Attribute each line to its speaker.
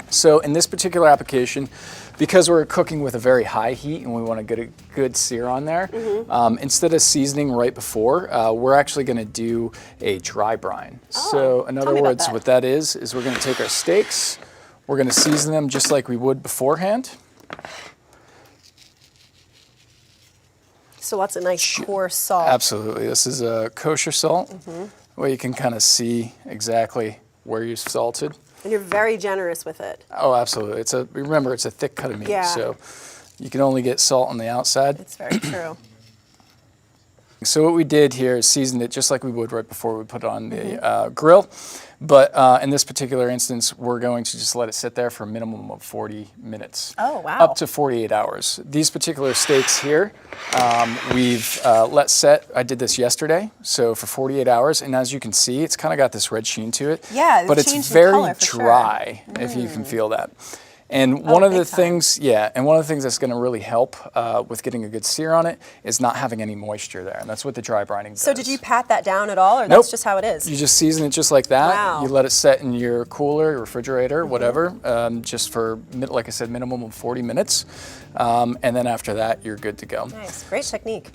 Speaker 1: So in this particular application, because we're cooking with a very high heat and we want to get a good sear on there, instead of seasoning right before, we're actually going to do a dry brine. So in other words, what that is we're going to take our steaks, we're going to season them just like we would beforehand.
Speaker 2: So what's a nice coarse salt?
Speaker 1: Absolutely. This is a kosher salt, where you can kind of see exactly where you've salted.
Speaker 2: And you're very generous with it.
Speaker 1: Oh, absolutely. Remember, it's a thick cut of meat, so you can only get salt on the outside.
Speaker 2: It's very true.
Speaker 1: So what we did here is seasoned it just like we would right before we put it on the grill. But in this particular instance, we're going to just let it sit there for a minimum of 40 minutes.
Speaker 2: Oh, wow.
Speaker 1: Up to 48 hours. These particular steaks here, we've let set. I did this yesterday, so for 48 hours. And as you can see, it's kind of got this red sheen to it.
Speaker 2: Yeah,
Speaker 1: but it's very dry, if you can feel that. And one of the things, and one of the things that's going to really help with getting a good sear on it is not having any moisture there, and that's what the dry brining does.
Speaker 2: So did you pat that down at all, or that's just how it is?
Speaker 1: You just season it just like that.
Speaker 2: Wow.
Speaker 1: You let it set in your cooler, your refrigerator, whatever, just for, like I said, minimum of 40 minutes, and then after that, you're good to go.
Speaker 2: Nice, great technique.